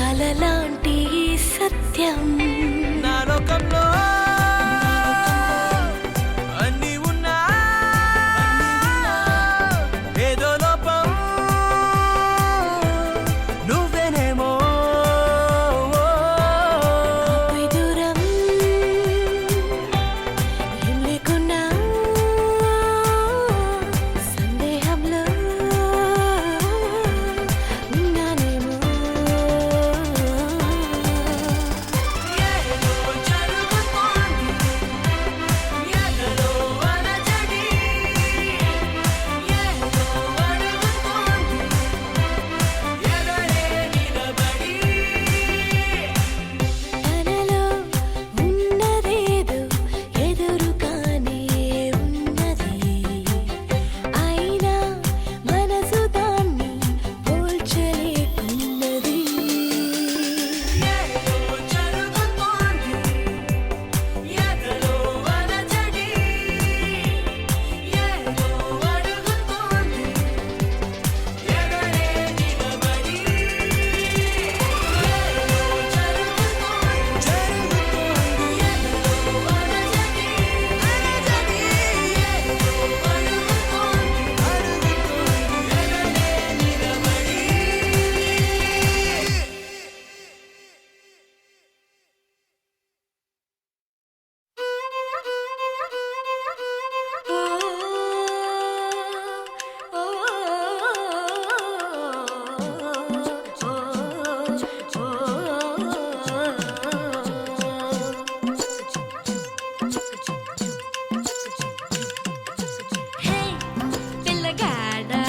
కలలాంటి సత్యం నా లోకంలో అన్నీ ఉన్నా ఏదో లోపం నువ్వేనేమో ఆపై దూరం ఏం లేకున్నా సందేహంలో ఉన్నానేమో ఏదో జరుగుతోంది ఎదలో అలజడి ఏదో అడుగుతోంది ఎదరే నిలబడి తనలో ఉన్నదేదో ఎదురుగానే ఉన్నది అయినా మనసు దాన్ని పోల్చలేకున్నది ఏదో జరుగుతోంది ఎదలో అలజడి ఏదో అడుగుతోంది ఎదరే నిలబడి హే పిల్లగాడా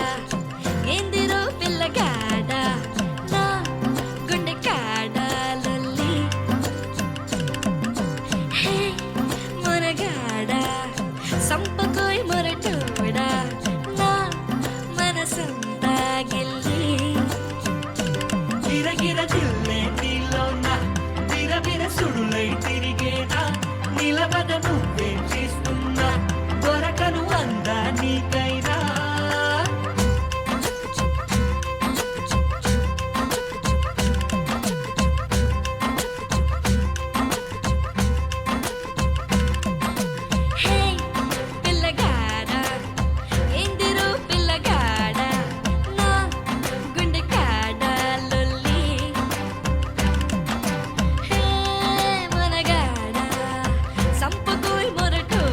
ఏందిరో పిల్లగాడా నా గుండె కాడా లొల్లి హే మొరగాడా సంపకోయ్ మొరటోడా నా మనసంతా గిల్లి గిరగిర జిల్లే నీలోన విరవిర సుడులై తిరిగేనా నిలబడ నువ్వేం చేస్తున్నా దొరకను అందా నీకైనా హే పిల్లగాడా ఏందిరో పిల్లగాడా నా గుండె కాడా లొల్లి హే మనగాడా సంపకోయ్ మొరటోడా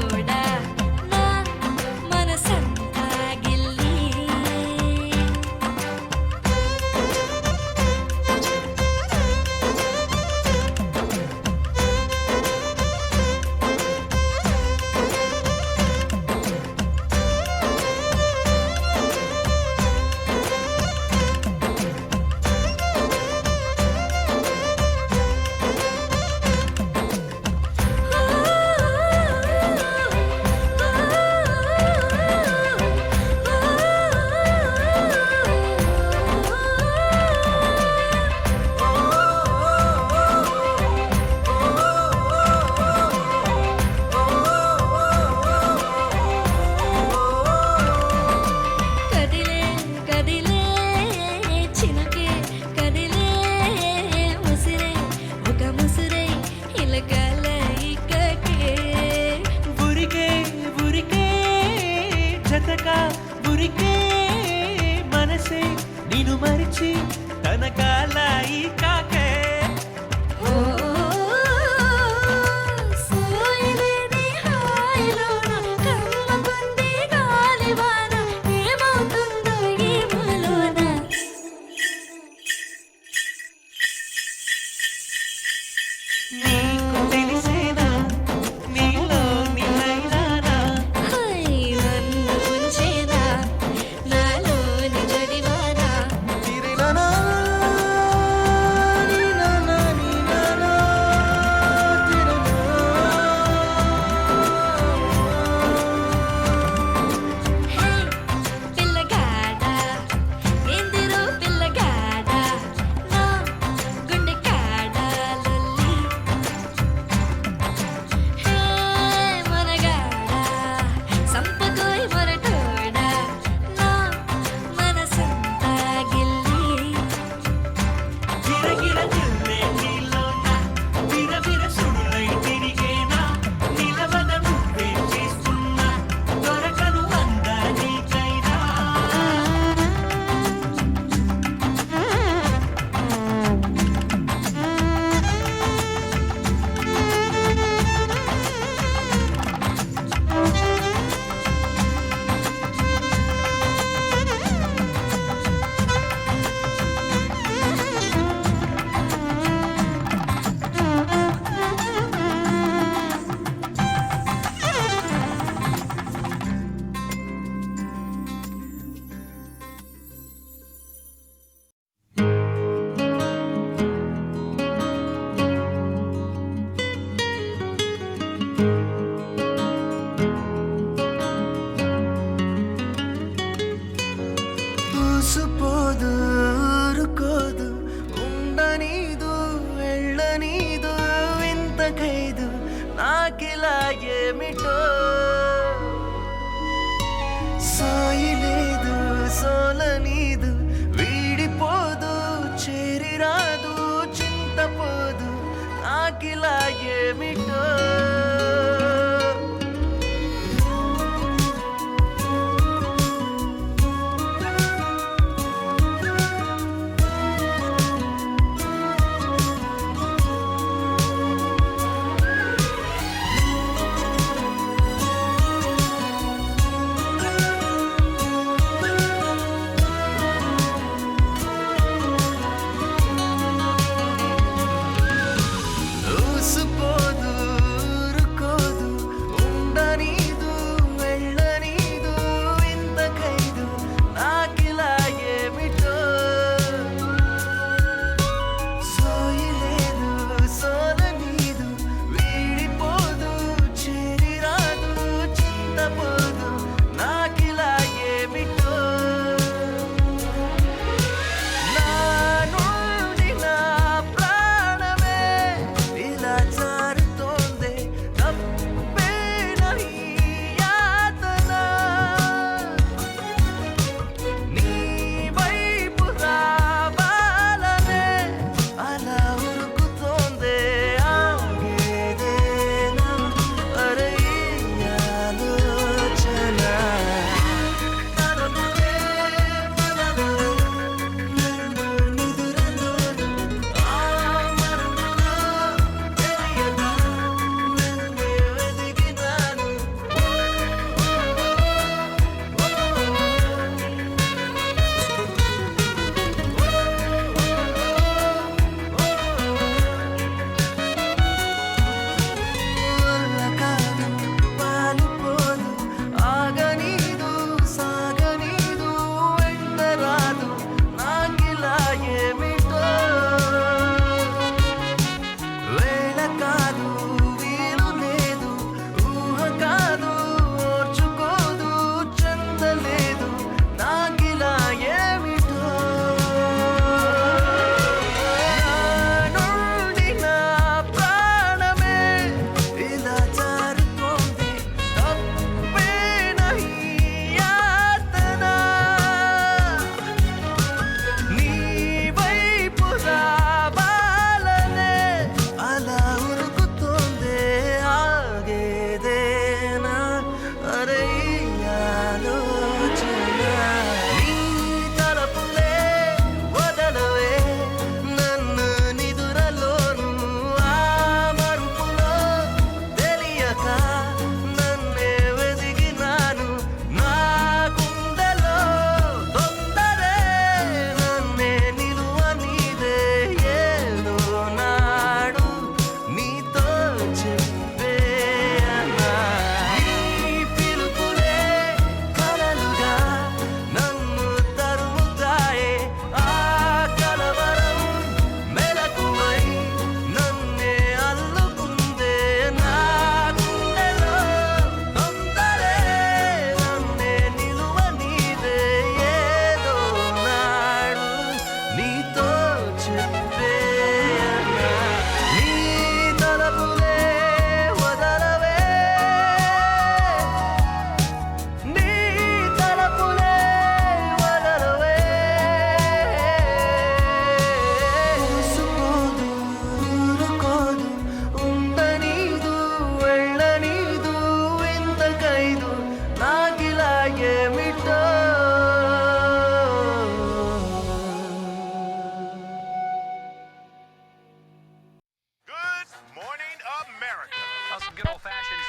ఉండనీదు వెళ్ళనీదు ఇంత ఖైదు నాకిలా ఏమిటో సాయి లేదు సోలనీదు వీడిపోదు చేరిరాదు చింతపోదు నాకిలా ఏమిటో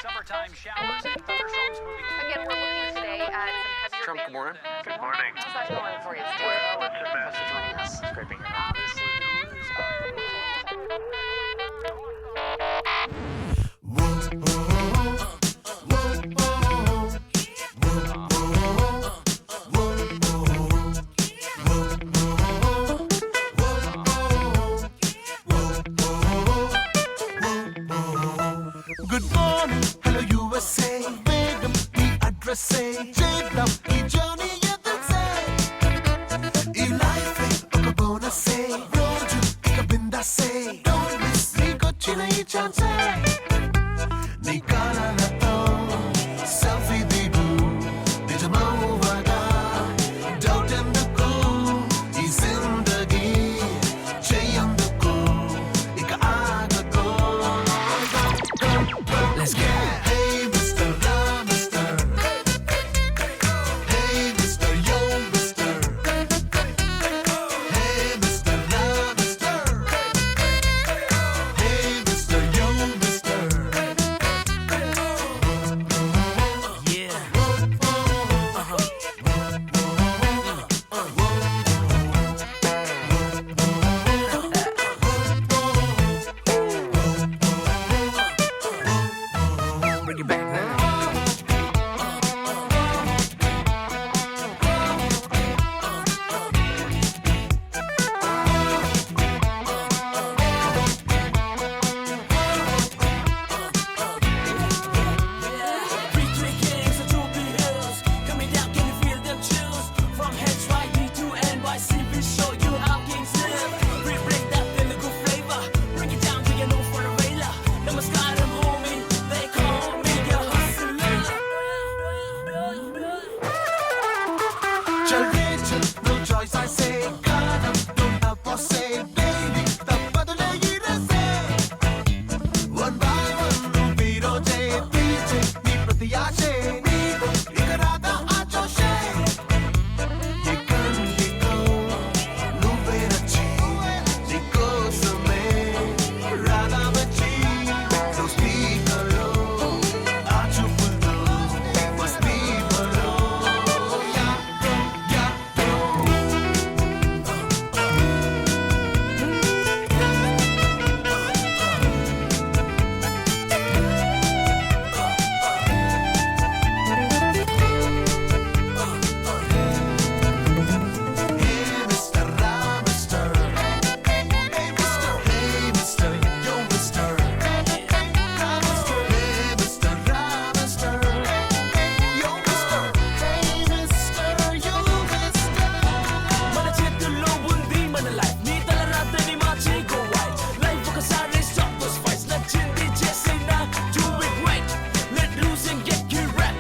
summertime showers and thunderstorms moving through. Again, we're looking today at some heavier Trump, good morning. Good morning. How's that going for you today? Well, it's a mess. Thanks for joining us. It's great being here. Obviously, the news Good morning, hello USA. వేగం ఈ అడ్రస్సే చేద్దాం ఈ journey ఎదుర్సే ఈ life ఒక బోనస్సే రోజు ఇక say don't miss నీకొచ్చిన ఈ chance నీ కాలాలతో సెల్ఫీ దిగు నిజమవ్వగా డౌట్ ఎందుకు ఈ జిందగీ చెయ్యందుకు ఇక ఆగకు Let's get Hey Mr. Mister Hey Mr. Yo Mr. Hey Mr. Mister Hey Mr. Yo Mr. Yeah. Bring it back now. Chal re chal, no choice I say. Kaanam tunda posse, baby, tappadule girase. One by one, viroje, piche, ni pratiyashe, needu, ikarada aachoshe. Ye kandiko, nuve nachi, nikosame, rada machi. So speak hello, aachupullo, must be hello. Hey Mr. Mister Hey Mr. Hey Mr. Yo Mr. Hey Mr. Mister Yo Mr. Hey Mr. Yo Mr. మన చేతుల్లో ఉంది మన life నీ తలరాతని మార్చే go white life ఒకసారి stop those fights నచ్చింది చేసేనా do it right let loose and get you rap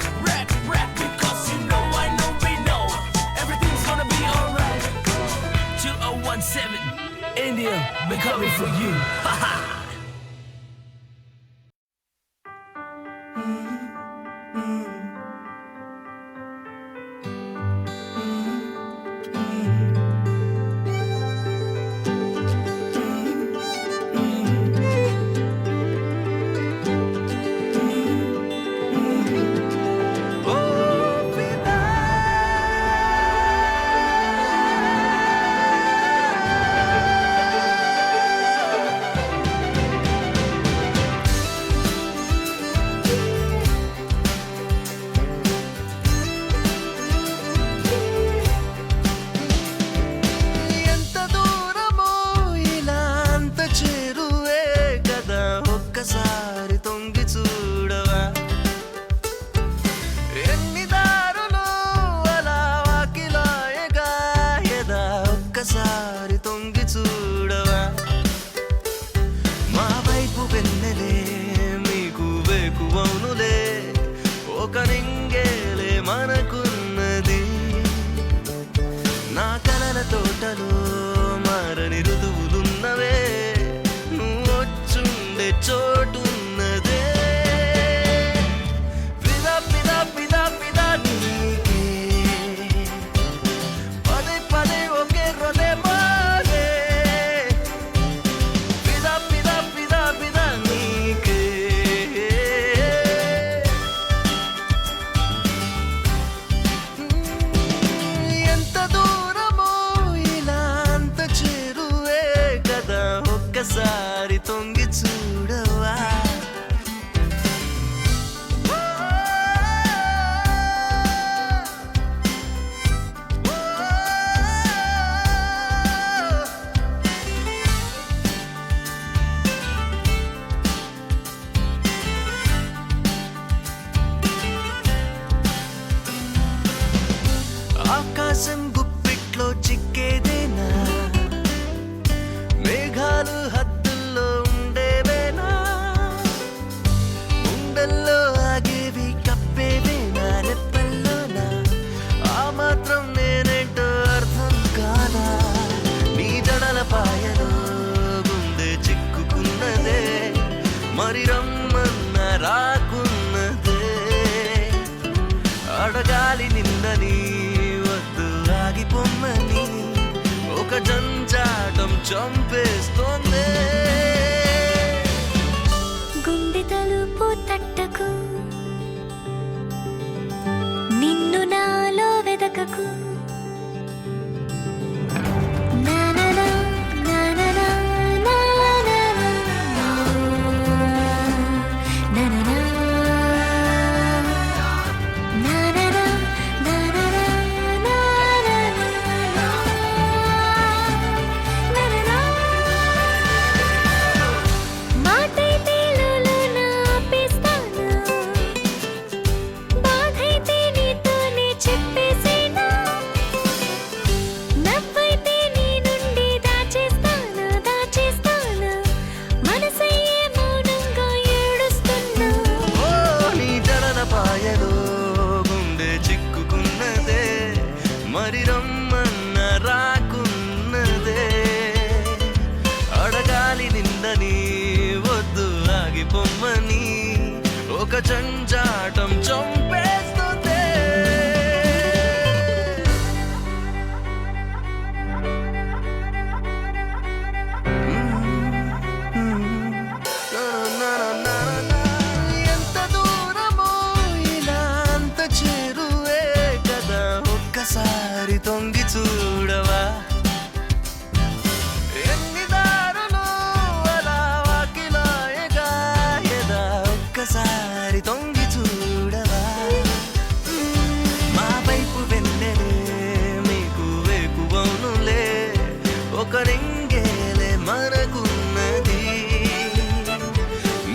because you know I know we know everything's gonna be alright 2017 India been coming for you ఎంత దూరమో ఇలా అంత చేరువే కదా ఒక్కసారి తొంగి చూడవా ఎన్ని దారులు అలా వాకిలాయగా ఎదా ఒక్కసారి తొంగి చూడవా మా వైపు వెన్నెలే మీకు వేకువనులే ఒక నింగేలే మనకున్నది నా కలల తోటలో మారని ఋతువులున్నవే నువ్వొచ్చుండే చోటున్నదే పిదా పిదా పిదా పిదా నీకే పదే పదే ఒకే హృదయమాలే పిదా పిదా పిదా పిదా నీకే ఎంత దూరమో ఇలా అంత చేరువే కదా ఒక్కసారి తొంగి చూడవా ఆకాశం గుప్పిట్లో చిక్కేదేనా మేఘాలు మరి రమ్మన్న రాకున్నదే అడగాలి నిందని వద్దు ఆగిపోమ్మని ఒక జంజాటం చంపేస్తోందే గుండె తలుపు తట్టకు నిన్ను నాలో వెదకకు నాననా నాననా నాననా నాననా నాననా నాననా నాననా మాటైతే లోలోన ఆపేస్తాను బాధైతే నీతోనే చెప్పేసేనా నవ్వైతే నీ నుండి దాచేస్తాను మనసయ్యే మౌనంగా ఏడుస్తున్నా ఓ నీ జలన పాయలో గుండె చిక్కుకున్నదే మరి రమ్మన్న రాకున్నదే అడగాలి నిందని వద్దు ఆగిపోమ్మని ఒక జంజాటం చంపేస్తుందే ఎంత దూరమో ఇలా అంత చేరువే కదా ఒక్కసారి తొంగి చూడవా ఎన్ని దారులు అలా వాకిలాయగా ఎదా ఒక్కసారి తొంగి చూడవా మా వైపు వెన్నెలే మీకు వేకువనులే ఒక రింగేలే మనకున్నది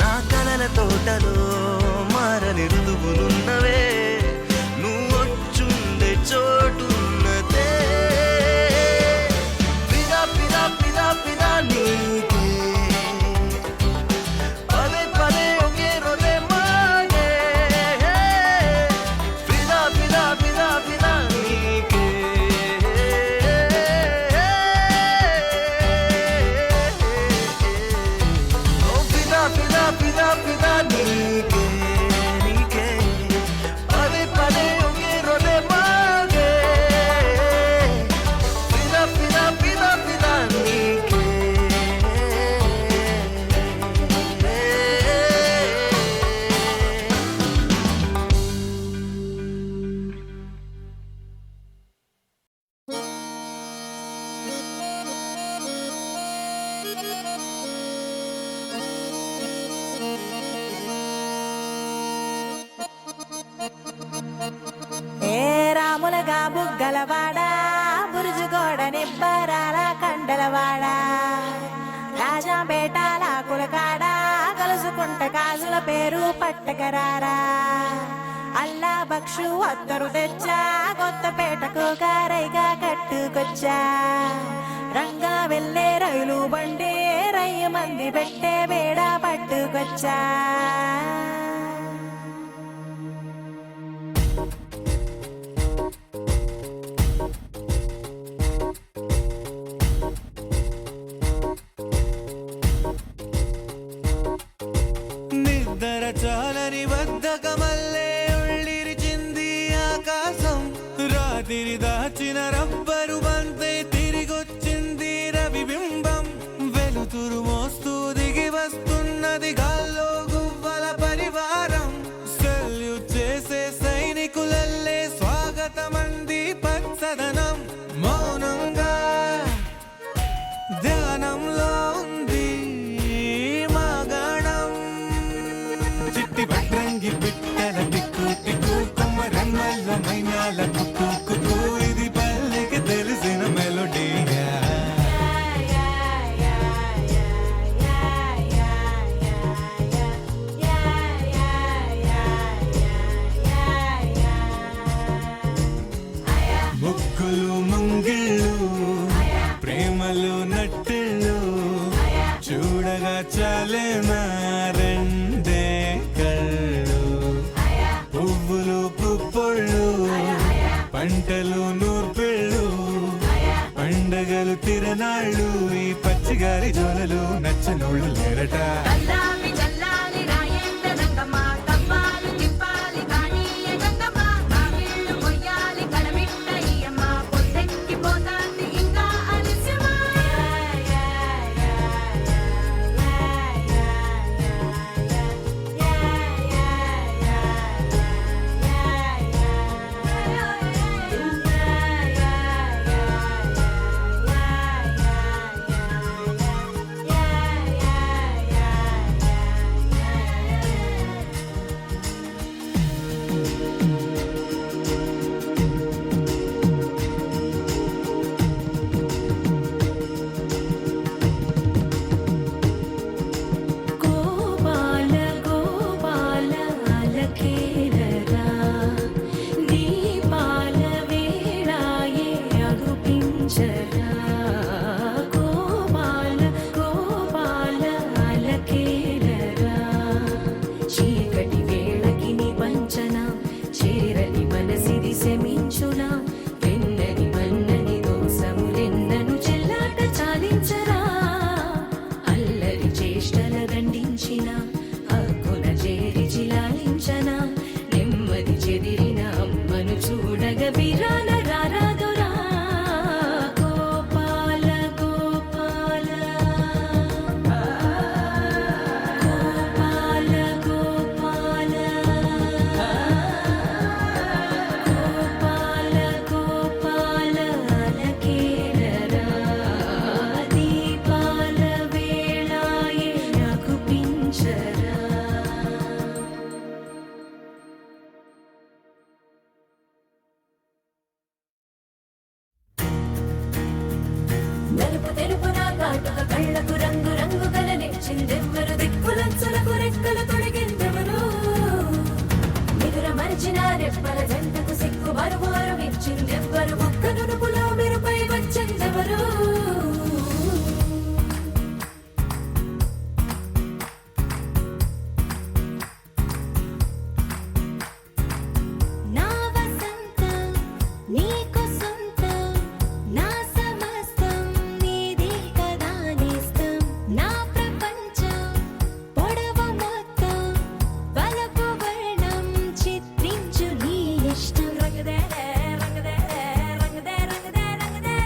నా కలల తోటలో మారని ఋతువులున్నవే నువ్వొచ్చుండే చోటున్నదే పిదా పిదా పిదా పిదా నీకే పదే పదే ఒకే రొదే మాగే పిదా పిదా పిదా పిదా నీకే ఓ పిదా పిదా పిదా పిదా నీకే నీకే పదే పదే ఒకే రొదే మాగే పిదా పిదా పిదా పిదా నీకే ఏ రాములగా బుగ్గలవాడా బురుజుగోడ నిబ్బరాల కండలవాడ రాజాపేటాల కులకాడ కలుసుకుంట కాజుల పేరు పట్టకరారా అల్లా బక్షు అత్తరు తెచ్చా కొత్తపేటకు కారైగా కట్టుకొచ్చా రంగా వెళ్ళే రైలు బండి రయ్య మంది పెట్టే వేడ పట్టుకొచ్చా నిద్ర చాలని బద్ధకమల్లే ఉళ్ళిరిచింది ఆకాశం రాత్రి దాచిన రబ్బరు బంతే తిరిగొచ్చింది రవిబింబం వెలుతురు మోస్తూ దిగి వస్తున్నది గాల్లో గువ్వల పరివారం సెల్యూట్ చేసే సైనికులల్లే స్వాగతమంది పచ్చదనం మౌనంగా ధ్యానంలో ఉంది మగణం చిట్టి భద్రంగి పిట్టల టిక్కు టిక్కు కొమ్మ రంగల్ల మైనాల కుక్కు కుక్కు ఇది పల్లెకి తెలిసిన మెలోడీయా ముగ్గులు ముంగిళ్ళు ప్రేమలు నట్టిళ్ళు చూడగా చాలేనా రెండే కళ్ళు పువ్వులు పుప్పొళ్ళు పంటలు నూర్పిళ్ళు పండగలు తిరనాళ్ళు ఈ పచ్చిగారి జోలలు నచ్చనోళ్ళు లేరట చల్లాలి చల్లాలి పిలిచిన హక్కున చేరి చిలాలించన నెమ్మది చెదిరిన అమ్మను చూడగ విరాన రారాదురా గోపాల గోపాల గోపాల గోపాల గోపాల గోపాల అలకేరరా దీపాల వేళాయే నాకు పించరా నలుపు తెలుపున కాటుక కళ్ళకు రంగు రంగు గల నెచ్చిందెవ్వరు దిక్కులంచులకు రెక్కలు తొడిగిందెవరు నిదుర మరిచిన రెప్పల జంటకు సిక్కు మరుమారు ఇచ్చిందెవ్వరు ఒక్క నునుపులో మెరుపై వచ్చిందెవరు నా వసంతం నీకు సొంతం నా సమస్తం నీదే కదా నేస్తం నా ప్రపంచం పొడవు మొత్తం వలపు వర్ణం చిత్రించు నీ ఇష్టం రంగదే రంగదే రంగదే రంగదే రంగదే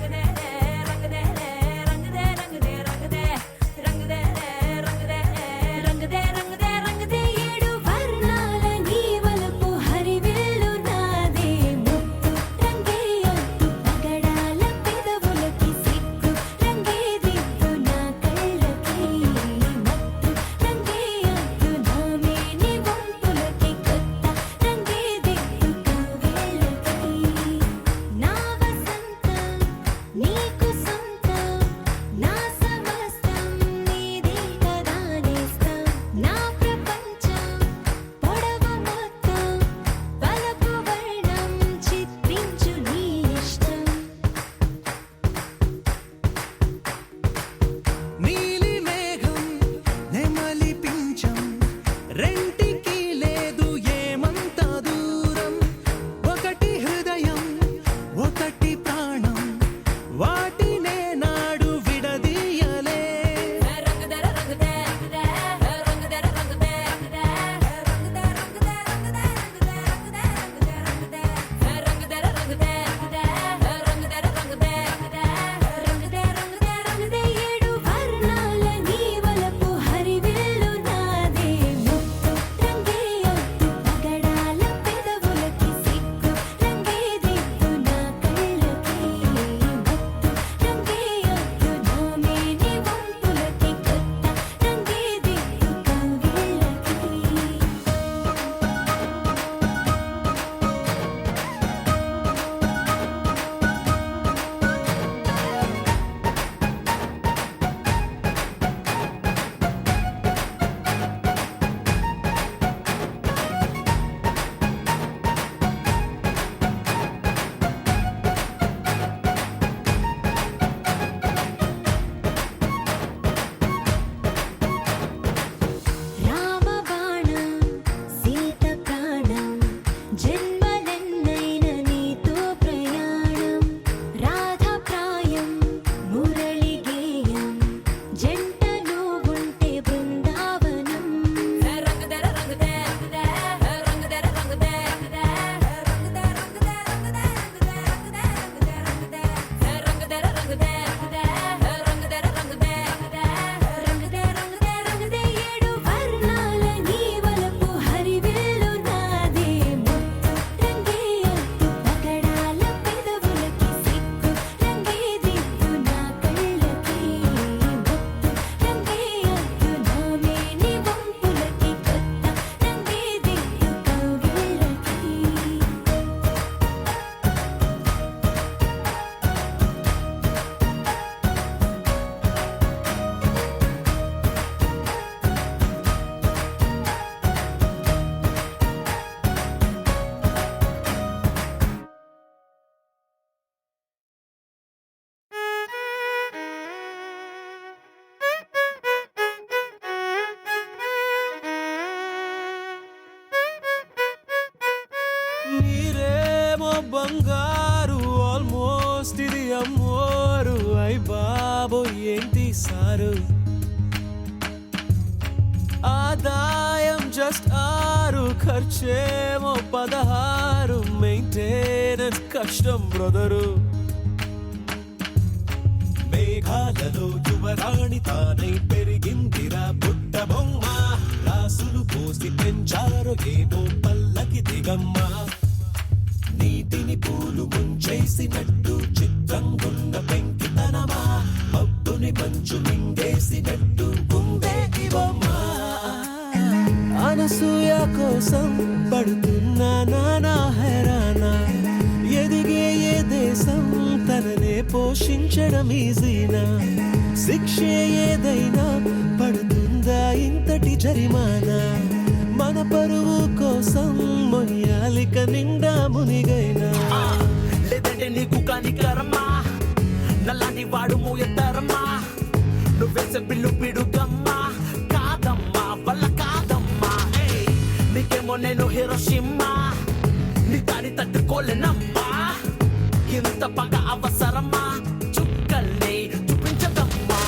రంగదే రంగదే రంగదే రంగదే రంగదే రంగదే రంగదే రంగదే రంగదే రంగదే ఏడు వర్ణాల నీ వలపు హరివిల్లు నాదే ముత్తు రంగే ఒత్తు పగడాల పెదవులకి సిగ్గు రంగే దిద్దు నా కళ్ళకి మత్తు రంగే ఒత్తు నా మేని వంపులకి కొత్త రంగే దిద్దు కవ్వేళ్ళకి నా వసంతం నీకు సొంతం నా సమస్తం నీదే కదా నేస్తం నా ప్రపంచం పొడవు మొత్తం వలపు వర్ణం చిత్రించు నీ ఇష్టం నీలి మేఘం నెమలి పించం రెంటికి లేదు ఏమంత దూరం ఒకటి హృదయం ఒకటి ప్రాణం వాటినే నాడు విడదీయలే రంగదే రంగదే రంగదే రంగదే రంగదే రంగదే రంగదే రంగదే రంగదే రంగదే రంగదే ఏడు వర్ణాల నీ వలపు హరివిల్లు నాదే ముత్తు రంగే ఒత్తు పగడాల పెదవులకి సిగ్గు రంగే దిద్దు నా కళ్ళకి మత్తు రంగే ఒత్తు నా మేని వంపులకి కొత్త రంగే దిద్దు కవ్వేళ్ళకి రామబాణం సీత ప్రాణం జన్మలెన్నైన నీతో ప్రయాణం రాధప్రాయం మురళి గేయం జంటలో ఉంటే బృందావనం రంగదే రంగదే రంగదే రంగదే రంగదే రంగదే రంగదే రంగదే రంగదే ఏడు వర్ణాల నీ వలపు హరివిల్లు నాదే ముత్తు రంగే ఒత్తు పగడాల పెదవులకి సిగ్గు రంగే దిద్దు నా కళ్ళకి మత్తు రంగే ఒత్తు నా మేని వంపులకి కొత్త రంగే దిద్దు కవ్వేళ్ళకి నీరేమో బంగారు ఆల్మోస్ట్ ఇది అమ్మోరు అయ్ బాబో ఏంటి సారు ఖర్చేమో 16 మెయింటెనెన్స్ కష్టం బ్రదరు మేఘాలలో యువరాణి తానై పెరిగిందిరా బుట్ట బొమ్మ రాసులు పోసి పెంచారు ఏదో పల్లకి దిగమ్మ నీటిని పూలు ముంచేసినట్టు చిత్రంగున్న పెంకితనమా మబ్బుని మంచు మింగేసినట్టు ఉందే ఈ బొమ్మ అనసూయ కోసం పడుతున్నా నానా హెరానా ఎదిగే ఏ దేశం తననే పోషించడం ఈజీనా శిక్షే ఏదైనా పడుతుందా ఇంతటి జరిమానా మన పరువు కోసం మొయ్యాలిక నిండా మునిగైనా లేదంటే నీకు కాని కర్మా నల్లాని వాడు మోయతరమా నువ్వేసే బిల్లు పిడుగమ్మా కాదమ్మా వల్ల కాదమ్మా నీకేమో నేను హీరోషిమ్మా నీ దాని తట్టుకోలేనమ్మా ఇంత పగ అవసరమా చుక్కల్ని చూపించదమ్మా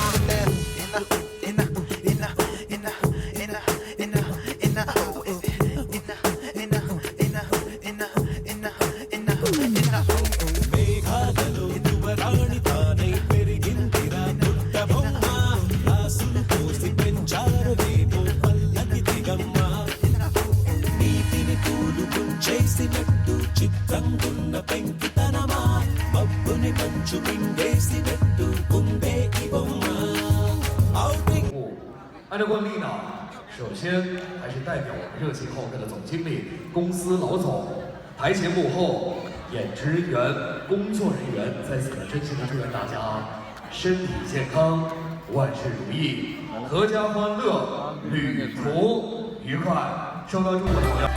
మేఘాలలో యువరాణి తానై పెరిగిందిరా బుట్ట బొమ్మ రాసులు పోసి పెంచారు ఏదో పల్లకి దిగమ్మ నీటిని పూలు ముంచేసినట్టు చిత్రంగున్న పెంకితనమా మబ్బుని మంచు మింగేసినట్టు ఉందే ఈ బొమ్మ按照惯例呢，首先还是代表我们热情好客的总经理、公司老总，台前幕后演职人员、工作人员，在此呢真心的祝愿大家身体健康，万事如意，阖家欢乐，旅途愉快。受到祝福的朋友。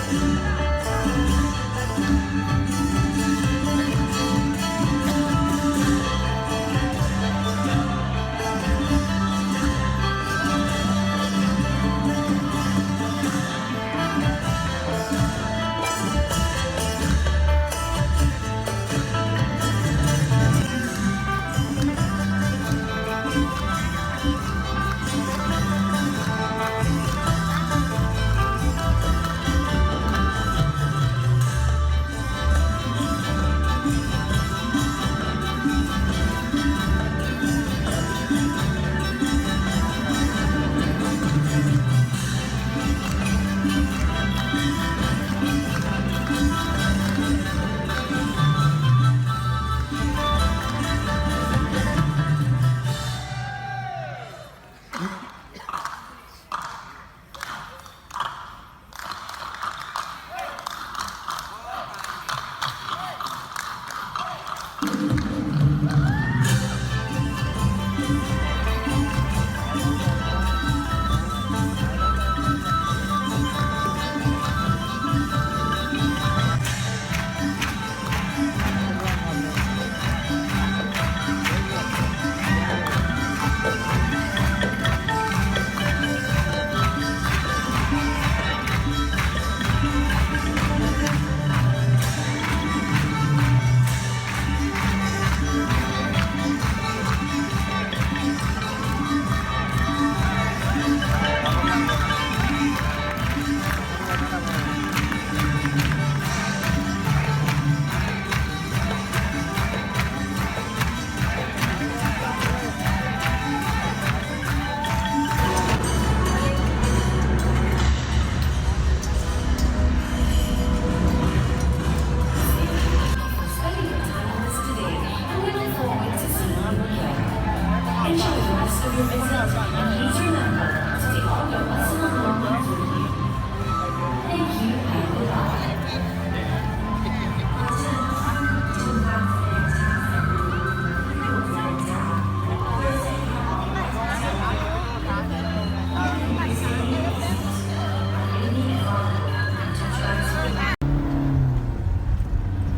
ఆ